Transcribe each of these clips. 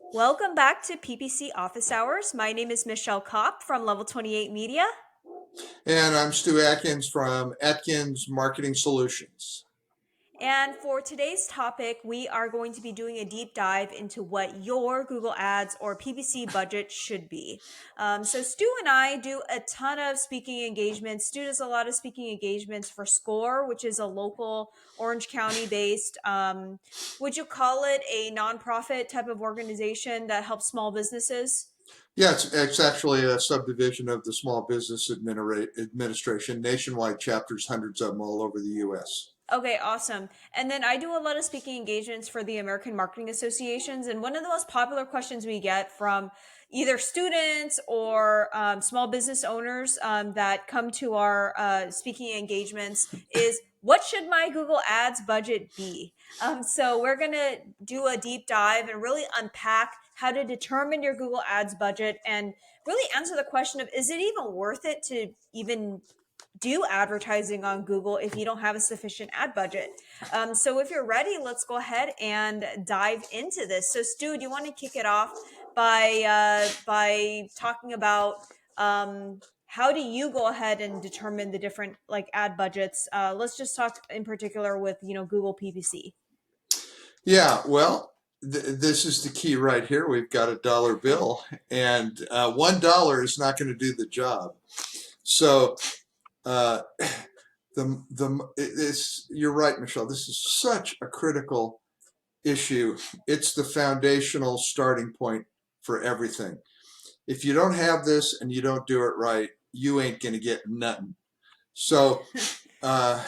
Welcome back to PPC Office Hours. My name is Michelle Kop from Level 28 Media. And I'm Stu Atkins from Atkins Marketing Solutions. And for today's topic, we are going to be doing a deep dive into what your Google Ads or PPC budget should be. So, Stu and I do a ton of speaking engagements. Stu does a lot of speaking engagements for SCORE, which is a local Orange County based, would you call it a nonprofit type of organization that helps small businesses? Yeah, it's actually a subdivision of the Small Business Administration, nationwide chapters, hundreds of them all over the U.S. Okay, awesome. And then I do a lot of speaking engagements for the American Marketing Associations. And one of the most popular questions we get from either students or small business owners that come to our speaking engagements is, what should my Google Ads budget be? So we're going to do a deep dive and really unpack how to determine your Google Ads budget and really answer the question of, is it even worth it to even do advertising on Google if you don't have a sufficient ad budget. So if you're ready, let's go ahead and dive into this. So Stu, do you want to kick it off by talking about how do you go ahead and determine the different like ad budgets? Let's just talk in particular with Google PPC. Yeah, well, this is the key right here. We've got a dollar bill, and $1 is not going to do the job. So uh, you're right, Michelle. This is such a critical issue. It's the foundational starting point for everything. If you don't have this and you don't do it right, you ain't gonna get nothing. So uh,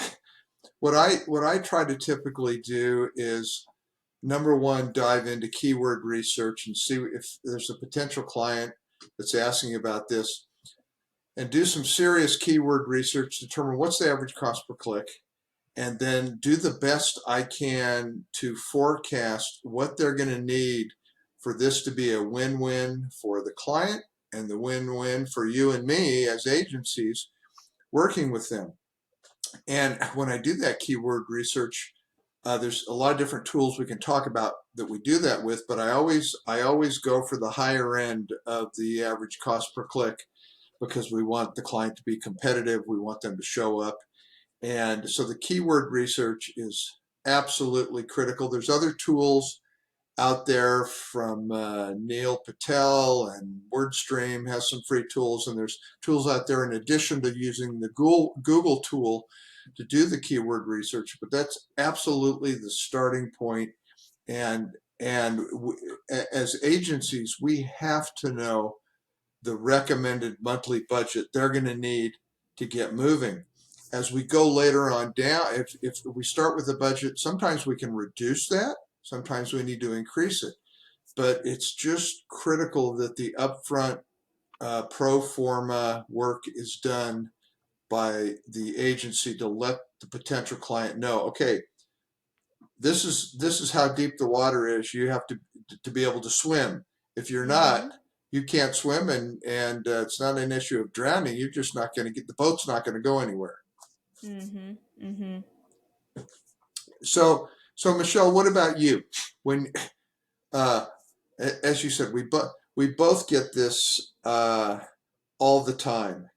what I try to typically do is number one, dive into keyword research and see if there's a potential client that's asking about this, and do some serious keyword research, determine what's the average cost per click, and then do the best I can to forecast what they're going to need for this to be a win-win for the client and the win-win for you and me as agencies working with them. And when I do that keyword research, there's a lot of different tools we can talk about that we do that with, but I always go for the higher end of the average cost per click because we want the client to be competitive. We want them to show up, and so the keyword research is absolutely critical. There's other tools out there from Neil Patel, and WordStream has some free tools, and there's tools out there in addition to using the Google tool to do the keyword research. But that's absolutely the starting point, and as agencies, we have to know the recommended monthly budget they're going to need to get moving. As we go later on down, if we start with a budget, sometimes we can reduce that, sometimes we need to increase it. But it's just critical that the upfront pro forma work is done by the agency to let the potential client know, okay, this is how deep the water is. You have to be able to swim. If you're not, Mm-hmm. you can't swim, and it's not an issue of drowning. You're just not going to get, the boat's not going to go anywhere. Mm-hmm. Mm-hmm. So Michelle, what about you? When uh, as you said, we both get this all the time.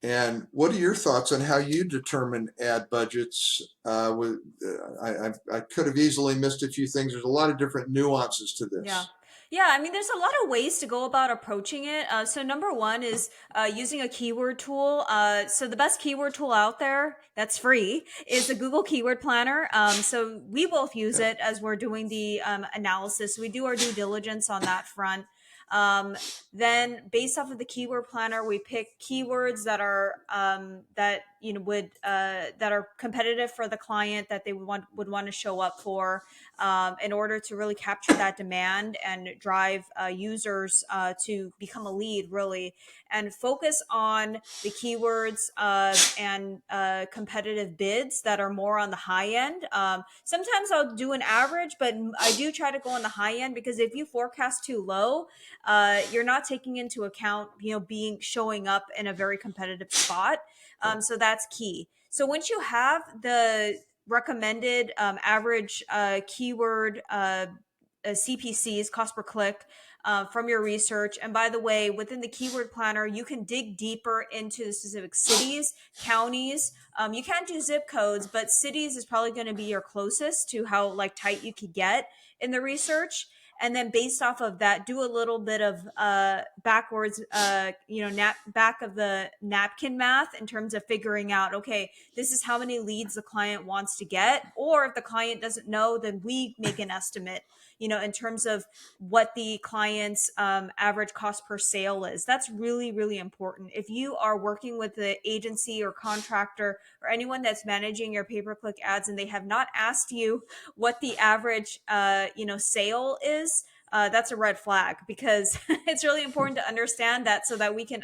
And what are your thoughts on how you determine ad budgets? I could have easily missed a few things. There's a lot of different nuances to Yeah. this. Yeah, I mean, there's a lot of ways to go about approaching it. So, number one is using a keyword tool. So, the best keyword tool out there that's free is the Google Keyword Planner. So, we both use Yeah. it as we're doing the analysis. We do our due diligence on that front. Then, based off of the keyword planner, we pick keywords that are that would that are competitive for the client that they would want to show up for in order to really capture that demand and drive users to become a lead, really, and focus on the keywords and competitive bids that are more on the high end. Sometimes I'll do an average, but I do try to go on the high end because if you forecast too low, you're not taking into account, being showing up in a very competitive spot. So that's key. So once you have the recommended average keyword CPCs, cost per click, from your research. And by the way, within the keyword planner, you can dig deeper into the specific cities, counties. You can't do zip codes, but cities is probably going to be your closest to how like tight you could get in the research. And then based off of that, do a little bit of backwards, back of the napkin math in terms of figuring out, okay, this is how many leads the client wants to get. Or if the client doesn't know, then we make an estimate, in terms of what the client's average cost per sale is. That's really, really important. If you are working with the agency or contractor or anyone that's managing your pay-per-click ads and they have not asked you what the average, sale is, that's a red flag, because it's really important to understand that so that we can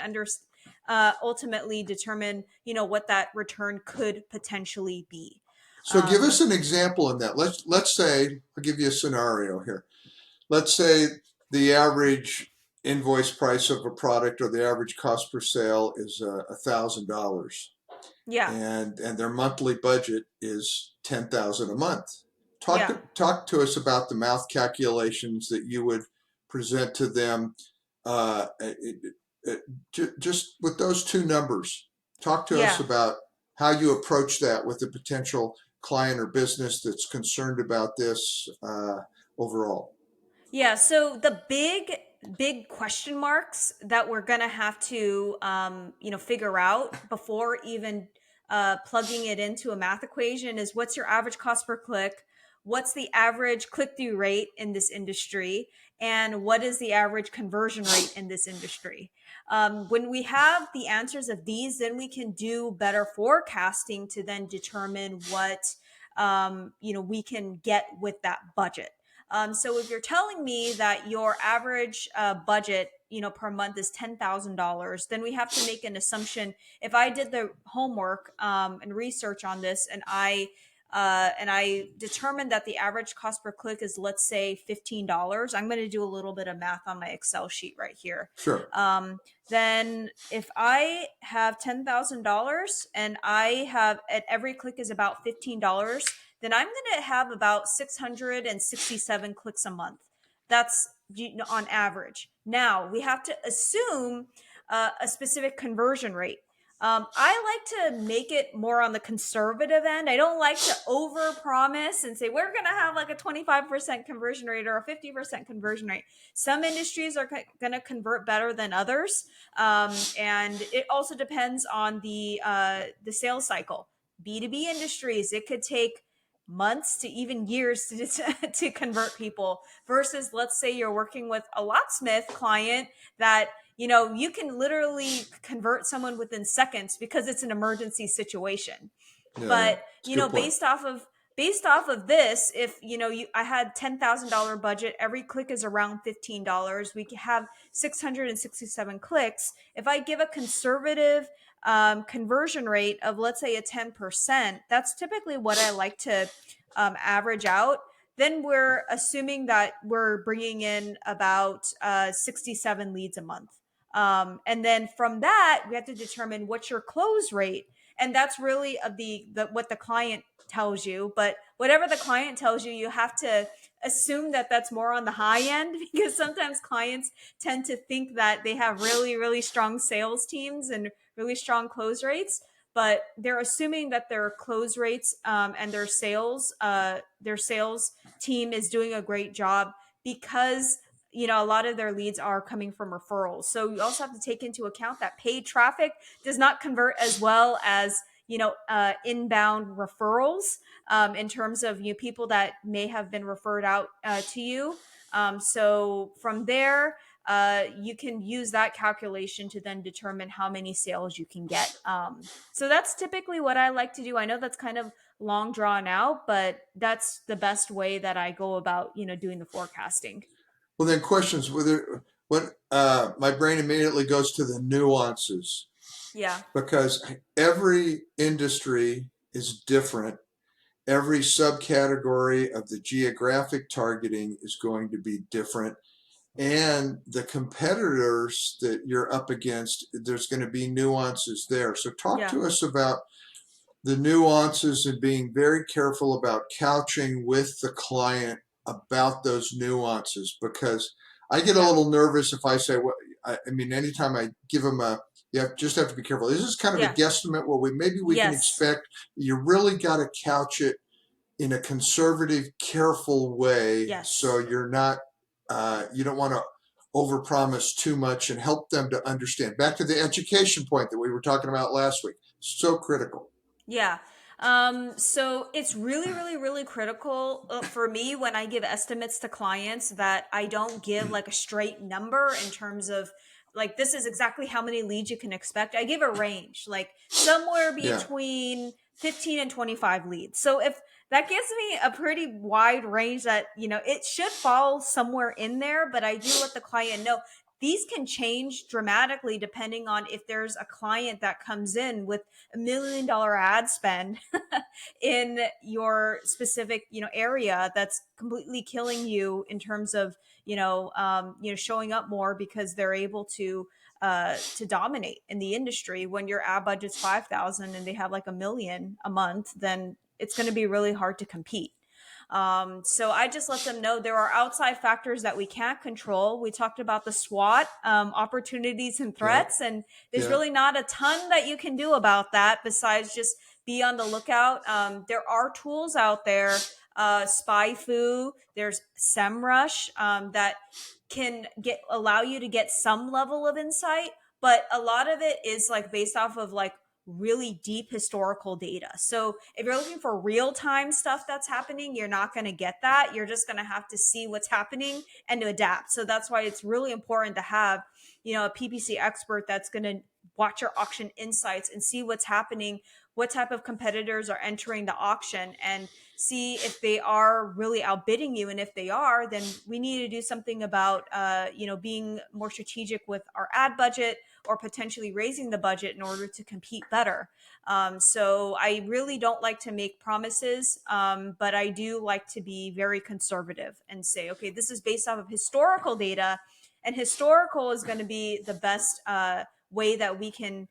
ultimately determine, what that return could potentially be. So give Um, us an example in that. Let's say, I'll give you a scenario here. Let's say the average invoice price of a product or the average cost per sale is $1,000, yeah, and their monthly budget is 10,000 a month. yeah. Talk to us about the math calculations that you would present to them, just with those two numbers. Talk to us Yeah. about how you approach that with a potential client or business that's concerned about this overall. Yeah. So the big question marks that we're going to have to, figure out before even plugging it into a math equation is, what's your average cost per click? What's the average click through rate in this industry? And what is the average conversion rate in this industry? When we have the answers of these, then we can do better forecasting to then determine what, we can get with that budget. So if you're telling me that your average budget, per month is $10,000, then we have to make an assumption. If I did the homework and research on this, and I determined that the average cost per click is, let's say, $15. I'm going to do a little bit of math on my Excel sheet right here. Sure. Then if I have $10,000 and I have, at every click is about $15, then I'm going to have about 667 clicks a month. That's on average. Now we have to assume a specific conversion rate. I like to make it more on the conservative end. I don't like to over promise and say we're going to have like a 25% conversion rate or a 50% conversion rate. Some industries are going to convert better than others. And it also depends on the sales cycle. B2B industries, it could take months to even years to convert people, versus, let's say, you're working with a locksmith client that, you can literally convert someone within seconds because it's an emergency situation. Yeah, But it's a good point. based off of this, if I had $10,000 budget, every click is around $15, we can have 667 clicks. If I give a conservative conversion rate of, let's say, a 10%, that's typically what I like to average out. Then we're assuming that we're bringing in about 67 leads a month. And then from that, we have to determine what's your close rate. And that's really of the what the client tells you. But whatever the client tells you, you have to assume that that's more on the high end, because sometimes clients tend to think that they have really, really strong sales teams and really strong close rates, but they're assuming that their close rates, and their sales team is doing a great job, because a lot of their leads are coming from referrals. So you also have to take into account that paid traffic does not convert as well as inbound referrals, in terms of people that may have been referred out to you. So from there, you can use that calculation to then determine how many sales you can get. So that's typically what I like to do. I know that's kind of long drawn out, but that's the best way that I go about doing the forecasting. Well, then questions whether what my brain immediately goes to the nuances, Yeah. because every industry is different. Every subcategory of the geographic targeting is going to be different. And the competitors that you're up against, there's going to be nuances there. So, talk Yeah. to us about the nuances and being very careful about couching with the client about those nuances, because I get a Yeah. little nervous if I say what I mean. Anytime I give them just have to be careful. This is kind of a Yeah. guesstimate. What maybe we can Yes. expect. You really got to couch it in a conservative, careful way, so Yes. you're not you don't want to overpromise too much, and help them to understand. Back to the education point that we were talking about last week. So critical. Yeah. So it's really, really, really critical for me when I give estimates to clients that I don't give like a straight number in terms of like, this is exactly how many leads you can expect. I give a range, like somewhere Yeah. between 15 and 25 leads. So if that gives me a pretty wide range that, it should fall somewhere in there, but I do let the client know these can change dramatically depending on if there's a client that comes in with $1 million ad spend in your specific area that's completely killing you in terms of showing up more because they're able to dominate in the industry. When your ad budget's 5,000 and they have like 1 million a month, then it's going to be really hard to compete. So I just let them know there are outside factors that we can't control. We talked about the SWOT, opportunities and Yeah. threats, and there's Yeah. really not a ton that you can do about that besides just be on the lookout. There are tools out there, SpyFu, there's SEMrush, that can allow you to get some level of insight, but a lot of it is like based off of like really deep historical data. So if you're looking for real time stuff that's happening, you're not going to get that. You're just going to have to see what's happening and to adapt. So that's why it's really important to have, a PPC expert that's going to watch your auction insights and see what's happening, what type of competitors are entering the auction, and see if they are really outbidding you. And if they are, then we need to do something about, being more strategic with our ad budget or potentially raising the budget in order to compete better. So I really don't like to make promises, but I do like to be very conservative and say, okay, this is based off of historical data, and historical is going to be the best way that we can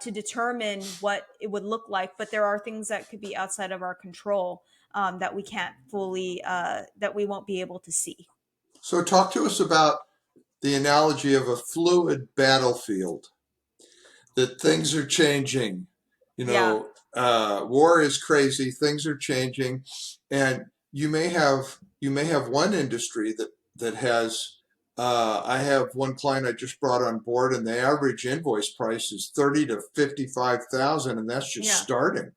to determine what it would look like. But there are things that could be outside of our control, that we can't fully, that we won't be able to see. So talk to us about the analogy of a fluid battlefield, that things are changing. Yeah, War is crazy. Things are changing, and you may have one industry that has. I have one client I just brought on board, and the average invoice price is 30 to 55,000, and that's just yeah, starting.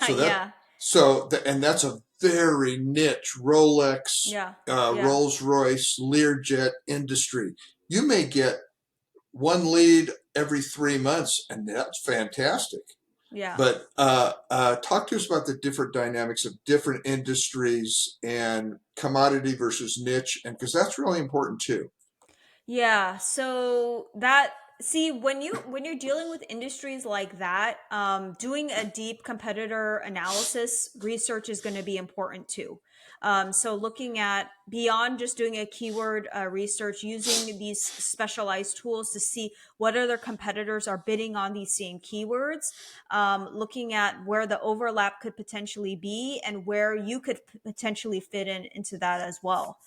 So that yeah, and that's a very niche Rolex, yeah, yeah, Rolls Royce, Learjet industry. You may get one lead every 3 months, and that's fantastic. yeah. But talk to us about the different dynamics of different industries and commodity versus niche, and because that's really important too. Yeah, so that see when you're dealing with industries like that, doing a deep competitor analysis research is going to be important too. So looking at beyond just doing a keyword research, using these specialized tools to see what other competitors are bidding on these same keywords, looking at where the overlap could potentially be and where you could potentially fit into that as well.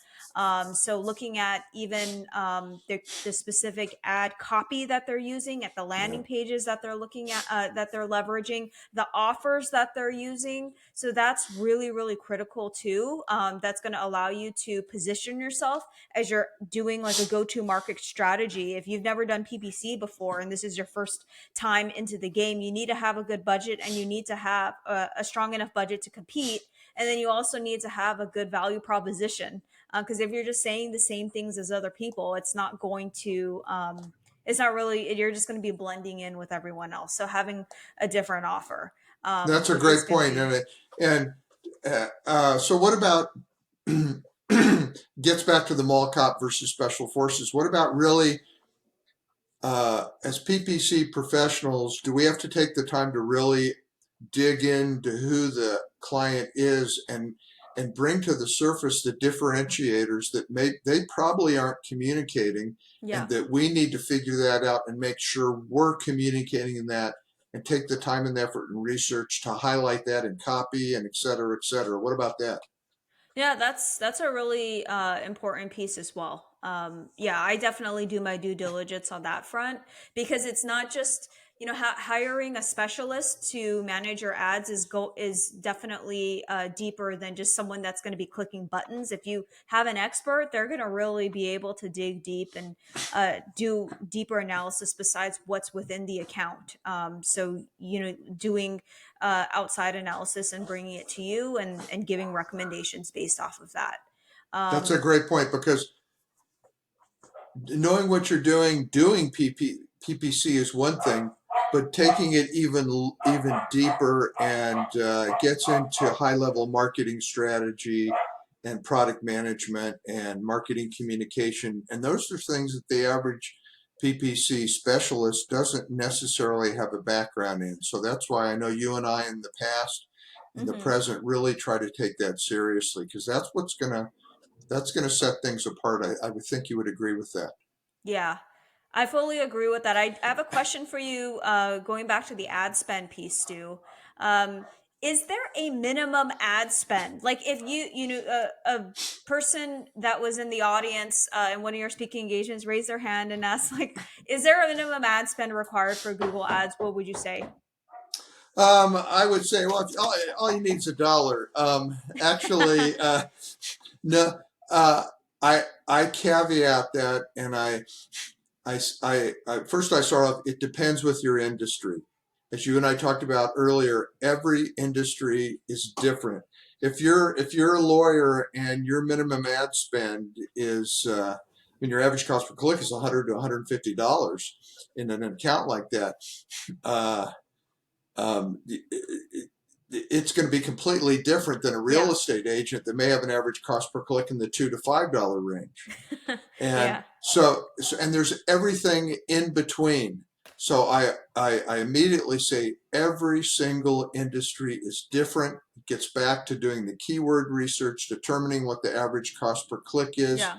So looking at even the specific ad copy that they're using at the Yeah. landing pages that they're looking at, that they're leveraging, the offers that they're using. So that's really, really critical too. That's going to allow you to position yourself as you're doing like a go-to market strategy. If you've never done PPC before and this is your first time into the game, you need to have a good budget and you need to have a strong enough budget to compete. And then you also need to have a good value proposition, because if you're just saying the same things as other people, it's not going to it's not really, you're just going to be blending in with everyone else. So having a different offer, That's a is great going to point. be. And so what about gets back to the mall cop versus special forces? What about really as PPC professionals, do we have to take the time to really dig into who the client is, and bring to the surface the differentiators that they probably aren't communicating, and Yeah. that we need to figure that out and make sure we're communicating that, and take the time and effort and research to highlight that in copy and et cetera, et cetera. What about that? Yeah, that's a really important piece as well. Yeah, I definitely do my due diligence on that front, because it's not just, hiring a specialist to manage your ads is definitely deeper than just someone that's going to be clicking buttons. If you have an expert, they're going to really be able to dig deep and do deeper analysis besides what's within the account. So doing outside analysis and bringing it to you, and giving recommendations based off of that. That's a Um, great point, because knowing what you're doing PPC is one thing, but taking it even deeper and gets into high level marketing strategy and product management and marketing communication, and those are things that the average PPC specialist doesn't necessarily have a background in. So that's why I know you and I in the past, in the mhm. present, really try to take that seriously, because that's gonna set things apart. I would think you would agree with that. Yeah, I fully agree with that. I have a question for you, going back to the ad spend piece, Stu. Um, is there a minimum ad spend? Like, if a person that was in the audience in one of your speaking engagements raised their hand and asked, like, is there a minimum ad spend required for Google Ads? What would you say? I would say, well, if all you need is a dollar. Actually, no. I caveat that, and first I start off. It depends with your industry, as you and I talked about earlier. Every industry is different. If you're a lawyer and your minimum ad spend is, I mean, your average cost per click is $100 to $150 in an account like that. Uh, it's going to be completely different than a real Yeah. estate agent that may have an average cost per click in the $2 to $5 range. And Yeah. and there's everything in between. So I immediately say every single industry is different. It gets back to doing the keyword research, determining what the average cost per click is. Yeah.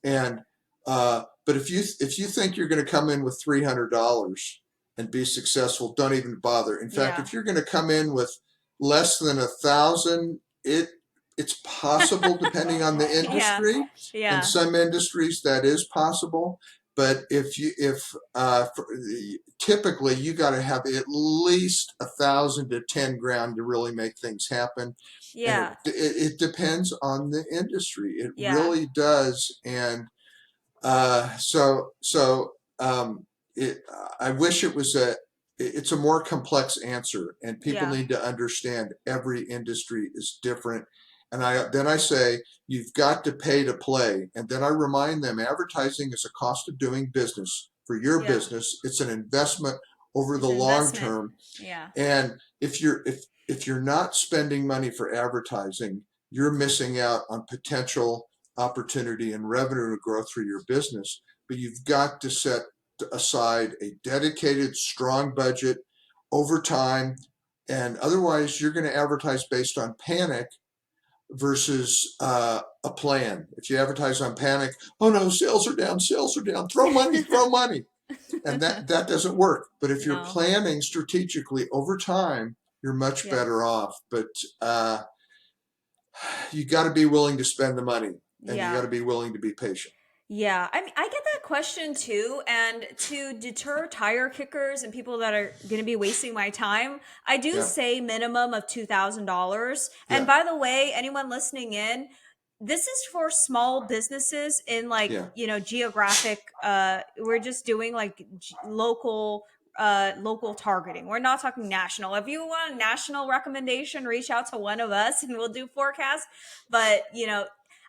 And but if you think you're going to come in with $300 and be successful, don't even bother. In fact, Yeah. if you're going to come in with less than 1,000, it's possible depending on the Yeah. industry. In Yeah. some industries, that is possible. But if typically you got to have at least 1,000 to 10 grand to really make things happen, and Yeah. it depends on the industry. It Yeah. really does. And so it I wish it was it's a more complex answer, and people Yeah. need to understand every industry is different. And I say you've got to pay to play, and then I remind them advertising is a cost of doing business for your Yeah. business. It's an investment over the It's an long investment. term. Yeah. And if you're not spending money for advertising, you're missing out on potential opportunity and revenue growth for your business. But you've got to set aside a dedicated, strong budget over time. And otherwise, you're going to advertise based on panic versus a plan. If you advertise on panic, oh no, sales are down, throw money, and that doesn't work. But if you're No. planning strategically over time, you're much Yeah. better off. But you got to be willing to spend the money, and you got Yeah. to be willing to be patient. Yeah. I mean, I get that question too. And to deter tire kickers and people that are going to be wasting my time, I do Yeah, say minimum of $2,000. And yeah, by the way, anyone listening in, this is for small businesses in, like, yeah, geographic, we're just doing like local targeting. We're not talking national. If you want a national recommendation, reach out to one of us and we'll do forecasts. But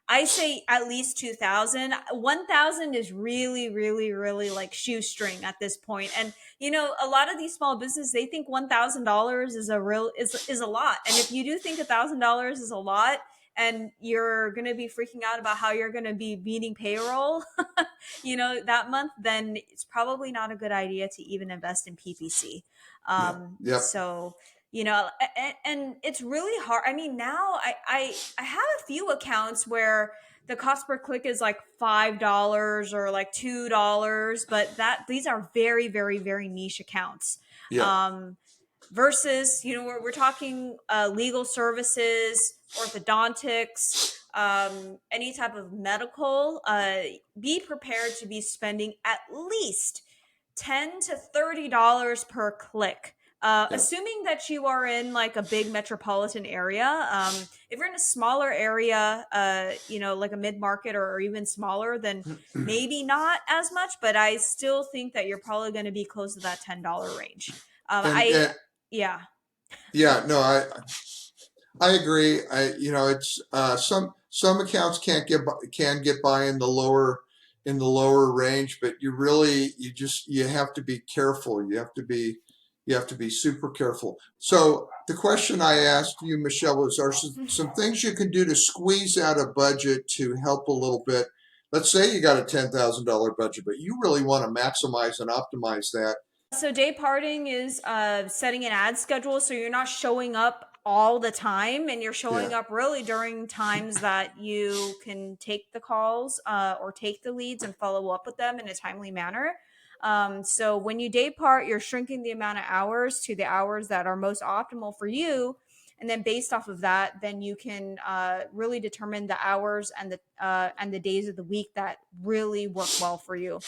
I say at least 2,000. 1,000 is really, really, really like shoestring at this point. And a lot of these small businesses, they think $1,000 is a lot. And if you do think $1,000 is a lot, and you're gonna be freaking out about how you're gonna be meeting payroll, that month, then it's probably not a good idea to even invest in PPC. yeah, yep, So and it's really hard. I mean, now I have a few accounts where the cost per click is like $5 or like $2, but that these are very, very, very niche accounts. yeah, Um, Versus, we're talking legal services, orthodontics, any type of medical, be prepared to be spending at least $10 to $30 per click. Yeah. Assuming that you are in like a big metropolitan area, if you're in a smaller area, like a mid market or even smaller, then maybe not as much. But I still think that you're probably going to be close to that $10 range. And, I and Yeah. yeah, no, I agree. It's some accounts can get by in the lower range, but you have to be careful. You have to be super careful. So the question I asked you, Michelle, was: Are some things you can do to squeeze out a budget to help a little bit? Let's say you got a $10,000 budget, but you really want to maximize and optimize that. So day parting is setting an ad schedule so you're not showing up all the time, and you're showing Yeah. up really during times that you can take the calls or take the leads and follow up with them in a timely manner. So when you day part, you're shrinking the amount of hours to the hours that are most optimal for you. And then based off of that, then you can really determine the hours and the days of the week that really work well for you.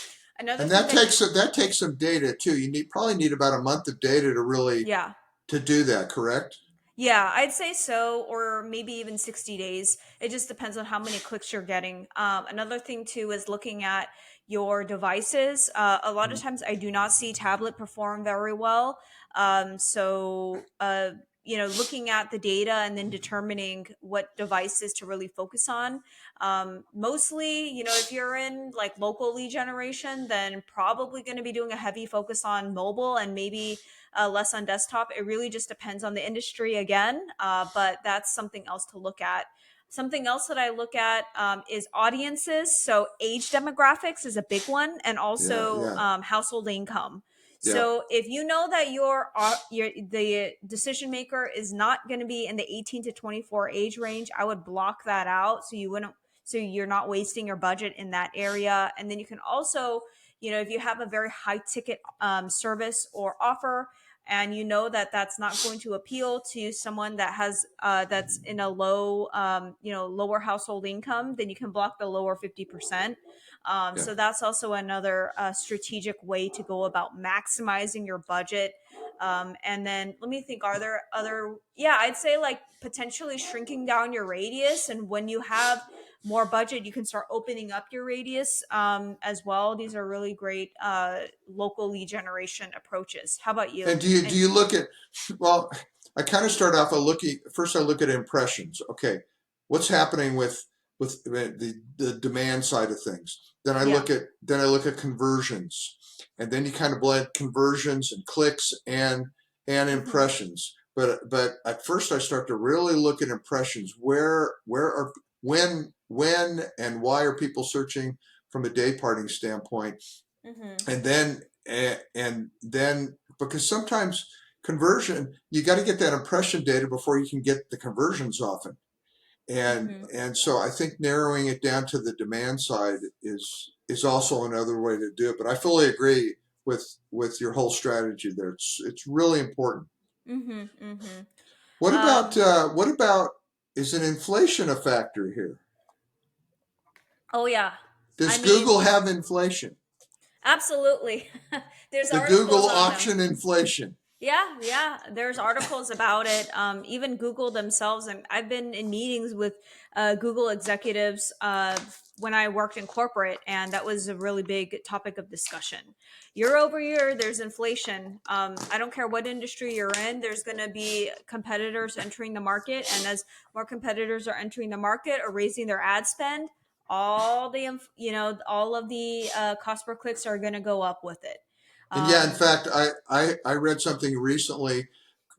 Another And thing that that takes some data too. Probably need about a month of data to really Yeah. to do that, correct? Yeah, I'd say so, or maybe even 60 days. It just depends on how many clicks you're getting. Another thing, too, is looking at your devices. A lot of Mm. times I do not see tablet perform very well. Looking at the data and then determining what devices to really focus on. Mostly, if you're in like local lead generation, then probably going to be doing a heavy focus on mobile and maybe less on desktop. It really just depends on the industry again, but that's something else to look at. Something else that I look at is audiences. So age demographics is a big one, and Yeah, also yeah, household income. yeah. So if you know that your the decision maker is not going to be in the 18 to 24 age range, I would block that out so you're not wasting your budget in that area. And then you can also, if you have a very high ticket service or offer, and you know that that's not going to appeal to someone that's in a lower household income, then you can block the lower 50%. Yeah. So that's also another strategic way to go about maximizing your budget. And then let me think, are there other, yeah, I'd say like potentially shrinking down your radius. And when you have more budget, you can start opening up your radius as well. These are really great local lead generation approaches. How about you? And do And you look at, well, I kind of start off by looking first. I look at impressions. Okay, what's happening with the demand side of things. Yeah. Then I look at conversions, and then you kind of blend conversions and clicks and Hmm. impressions. But at first I start to really look at impressions. Where are when and why are people searching from a day parting standpoint? Hmm. And then because sometimes conversion, you got to get that impression data before you can get the conversions often. Hmm. And so I think narrowing it down to the demand side is also another way to do it. But I fully agree with your whole strategy there. It's really important. Hmm. Hmm. What Um, what about, is an inflation a factor here? oh yeah. Does I mean, Google have inflation? absolutely. There's The articles Google on them. option inflation. Yeah, yeah. There's articles about it. Even Google themselves, and I've been in meetings with Google executives when I worked in corporate, and that was a really big topic of discussion. Year over year, there's inflation. I don't care what industry you're in. There's going to be competitors entering the market, and as more competitors are entering the market or raising their ad spend, all of the cost per clicks are going to go up with it. And yeah, in Um, fact, I read something recently.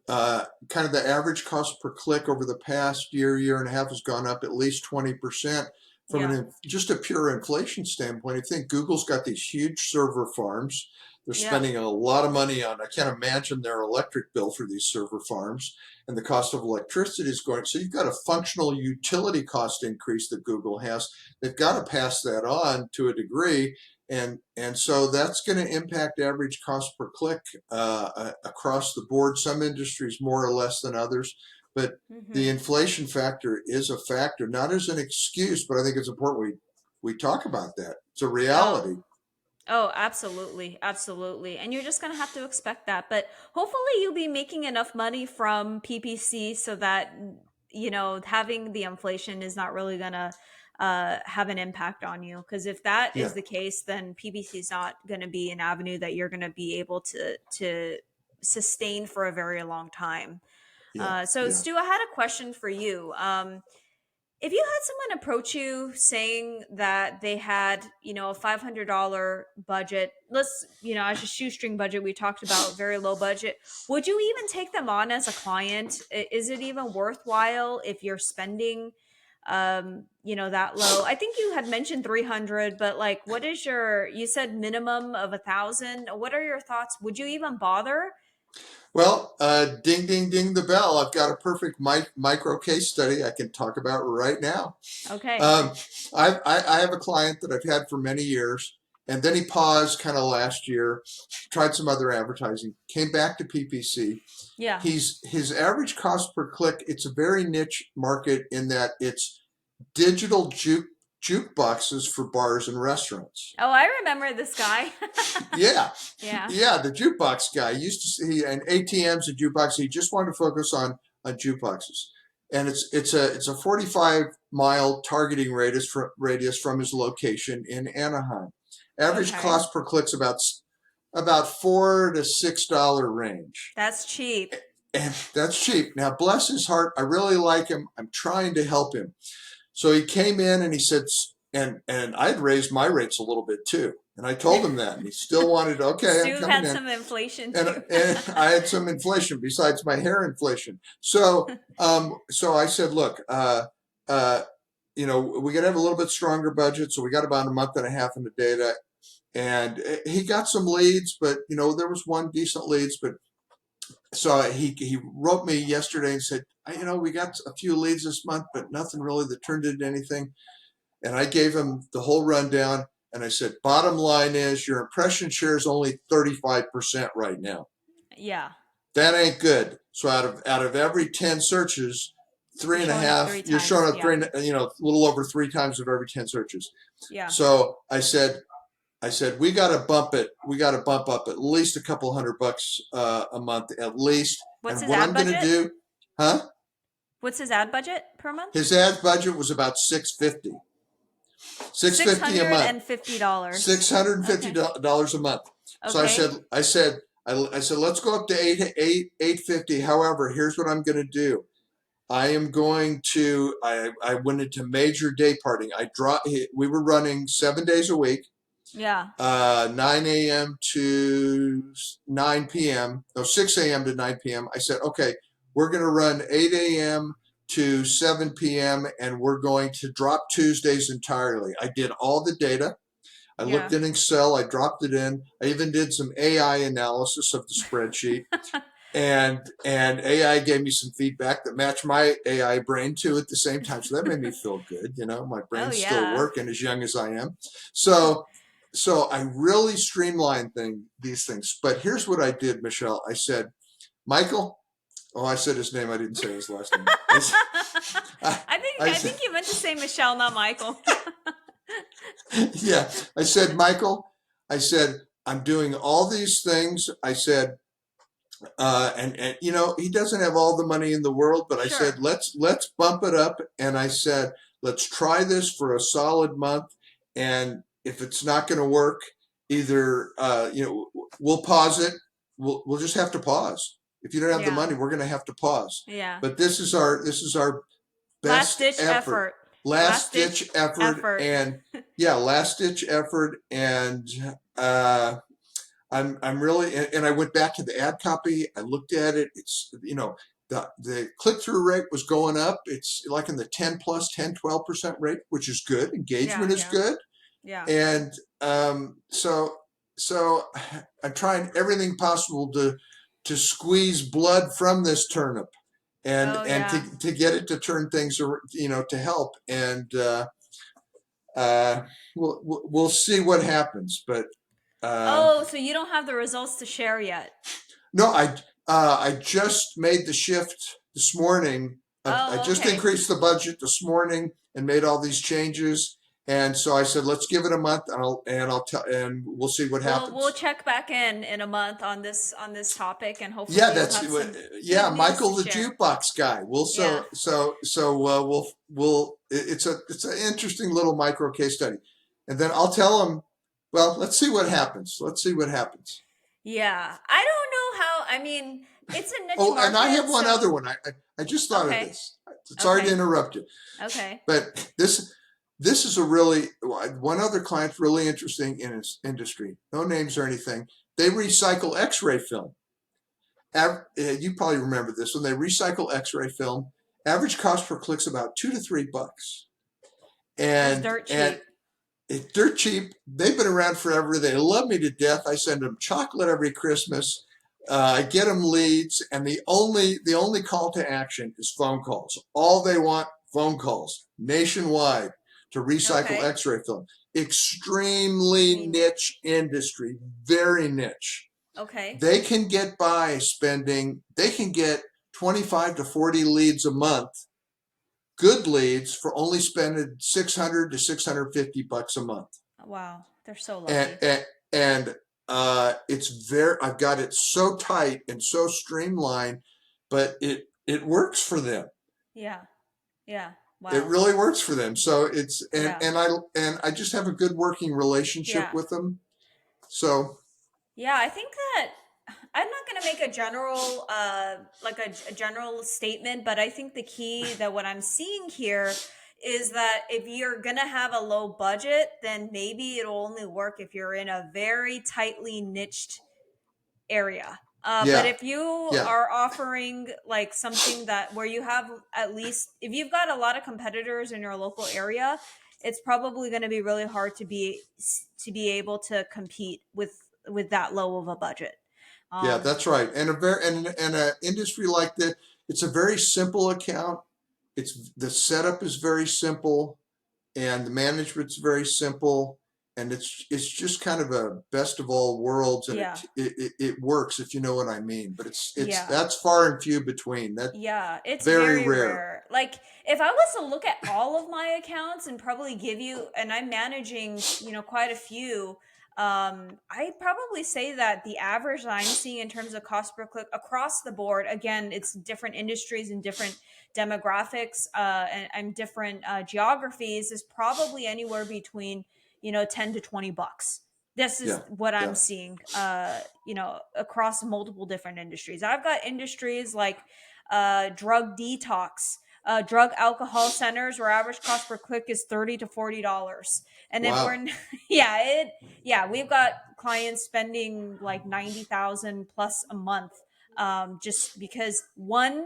Kind of the average cost per click over the past year and a half has gone up at least 20% from yeah, just a pure inflation standpoint. I think Google's got these huge server farms. They're yeah. spending a lot of money on, I can't imagine their electric bill for these server farms, and the cost of electricity is going. So you've got a functional utility cost increase that Google has. They've got to pass that on to a degree. And so that's going to impact average cost per click across the board. Some industries more or less than others. But the Hmm. inflation factor is a factor, not as an excuse, but I think it's important we talk about that. It's a Oh, reality. oh, absolutely, absolutely. And you're just going to have to expect that. But hopefully you'll be making enough money from PPC so that, having the inflation is not really going to have an impact on you. Because if that is Yeah, the case, then PPC is not going to be an avenue that you're going to be able to sustain for a very long time. yeah, So, yeah. Stu, I had a question for you. If you had someone approach you saying that they had, a $500 budget, as a shoestring budget, we talked about very low budget, would you even take them on as a client? Is it even worthwhile if you're spending, that low? I think you had mentioned 300, but like, you said minimum of 1,000. What are your thoughts? Would you even bother? Well, ding, ding, ding the bell. I've got a perfect micro case study I can talk about right now. Okay. Um, I have a client that I've had for many years, and then he paused kind of last year, tried some other advertising, came back to PPC. Yeah. His average cost per click. It's a very niche market in that it's digital jukeboxes for bars and restaurants. Oh, I remember this guy. Yeah, Yeah. yeah, the jukebox guy used to see and ATMs and jukebox. He just wanted to focus on jukeboxes, and it's a 45-mile targeting radius from his location in Anaheim. Average Okay. cost per click's about $4 to $6 range, That's cheap. and that's cheap. Now, bless his heart, I really like him. I'm trying to help him. So he came in and he said, and I'd raised my rates a little bit too. And I told him that, and he still wanted, okay, I'm Stu coming had in. some inflation too. And I had some inflation besides my hair inflation. So I said, look, uh, we got to have a little bit stronger budget. So we got about a month and a half in the data, and he got some leads, but there was one decent leads, but so he wrote me yesterday and said, we got a few leads this month, but nothing really that turned into anything. And I gave him the whole rundown. And I said, bottom line is your impression share is only 35% right now. Yeah. That ain't good. So out of every 10 searches, three You're and a showing up half, three you're times. showing up Yeah. a little over 3 times of every 10 searches. Yeah. So I said, we got to bump it. We got to bump up at least a couple $100 a month at least. What's And his what ad I'm going to budget? do, huh? What's his ad budget per month? His ad budget was about 650, 650 a month. $650. six hundred and fifty Okay. dollars a month. So I said, Okay. let's go up to eight fifty. However, here's what I'm going to do. I am going to. I went into major day parting. We were running 7 days a week, Yeah. 9 a.m. to 9 p.m. No, 6 a.m. to 9 p.m. I said, okay, we're going to run 8 a.m. to 7 p.m. and we're going to drop Tuesdays entirely. I did all the data. I Yeah. looked in Excel, I dropped it in. I even did some AI analysis of the spreadsheet. And AI gave me some feedback that matched my AI brain too at the same time. So that made me feel good. My Oh brain's still yeah. working as young as I am. So so I really streamlined these things. But here's what I did, Michelle. I said, Michael. Oh, I said his name. I didn't say his last name. I, I think I I said, think you meant to say Michelle, not Michael. yeah. I said, Michael. I said, I'm doing all these things. I said, and he doesn't have all the money in the world, but I said Sure. let's bump it up, and I said let's try this for a solid month, and if it's not going to work, either we'll pause it. We'll just have to pause. If you don't have the Yeah. money, we're going to have to pause. Yeah. But this is our Last best ditch effort, effort. last Last ditch ditch effort, effort. and yeah, last ditch effort, and uh, I'm really, and I went back to the ad copy. I looked at it. It's the click through rate was going up. It's like in the 10 plus 10-12% rate, which is good. Yeah, Engagement is yeah. good, Yeah. and so I'm trying everything possible to squeeze blood from this turnip, and Oh and yeah. to get it to turn things, to help, and uh, we'll see what happens, but. Uh, Oh, so you don't have the results to share yet. No, I just made the shift this morning. I Oh, just okay. increased the budget this morning and made all these changes. And so I said, let's give it a month, and I'll tell, and we'll see what We'll happens. check back in a month on this topic, and Yeah, hopefully you'll that's have some yeah, good news to Michael the share. jukebox guy. We'll Yeah. we'll it's an interesting little micro case study, and then I'll tell him. Well, let's see what happens. Let's see what happens. Yeah. I don't know how, I mean, it's a niche Oh, and I market, have one other so one. I just thought of okay. this. Sorry to Okay. interrupt you, Okay. but this is a really one other client really interesting in his industry. No names or anything. They recycle X-ray film. You probably remember this when they recycle X-ray film. Average cost per click's about $2 to $3, That's and dirt cheap. they're cheap. They've been around forever. They love me to death. I send them chocolate every Christmas. I get them leads, and the only call to action is phone calls. All they want, phone calls nationwide to recycle Okay. X-ray film. Extremely Extreme niche niche. industry, very niche. Okay. They can get by spending, they can get 25 to 40 leads a month, good leads, for only spending 600 to 650 bucks a month. Wow. They're so And, lucky. and, and I've got it so tight and so streamlined, but it works for them. Yeah. Yeah. It Wow. really works for them. So it's, Yeah. and I just have a good working relationship Yeah. with them. So Yeah, I think that I'm not going to make a general, like a general statement, but I think the key that what I'm seeing here is that if you're going to have a low budget, then maybe it'll only work if you're in a very tightly niched area. But yeah, if you yeah, are offering like something that where you have at least, if you've got a lot of competitors in your local area, it's probably going to be really hard to be able to compete with that low of a budget. yeah, Um, that's right. And a industry like that, it's a very simple account. It's the setup is very simple, and the management's very simple, and it's just kind of a best of all worlds, and yeah, it works, if you know what I mean. But it's yeah. that's far and few between. That Yeah, it's very very rare. rare. Like if I was to look at all of my accounts and probably give you, and I'm managing, quite a few, I probably say that the average that I'm seeing in terms of cost per click across the board, again, it's different industries and different demographics, and different geographies, is probably anywhere between, 10 to $20. This is Yeah, what I'm yeah. seeing, across multiple different industries. I've got industries like drug detox, drug alcohol centers where average cost per click is $30 to $40. And if Wow. we're yeah, we've got clients spending like 90,000 plus a month, just because one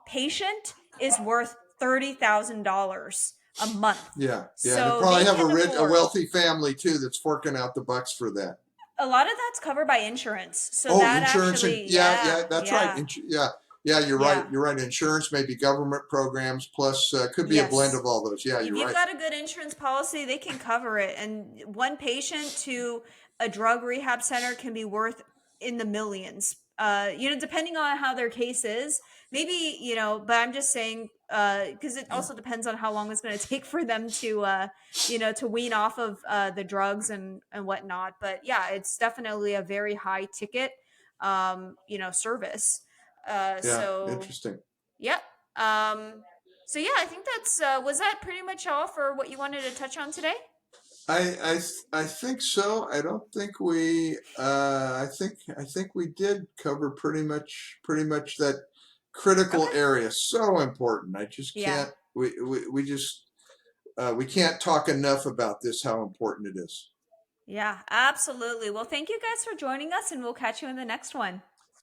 patient is worth $30,000 a month. Yeah, yeah. And they So probably they have can a afford, wealthy family too that's forking out the bucks for that. a lot of that's covered by insurance. So Oh, that insurance, and actually, yeah, yeah, yeah, that's right. yeah, Yeah, yeah, you're right. yeah. You're right. Insurance, maybe government programs, plus could be a blend Yes. of all those. Yeah, If you're you've right. got a good insurance policy, they can cover it. And one patient to a drug rehab center can be worth in the millions. Depending on how their case is, maybe, but I'm just saying, because it Yeah, also depends on how long it's going to take for them to wean off of the drugs and whatnot. But yeah, it's definitely a very high ticket, service. yeah. So Interesting. Yep. So yeah, I think that's was that pretty much all for what you wanted to touch on today? I think so. I don't think we. I think we did cover pretty much that critical Okay. area. So important. I just Yeah. can't. We just we can't talk enough about this. How important it is. Yeah, absolutely. Well, thank you guys for joining us, and we'll catch you in the next one.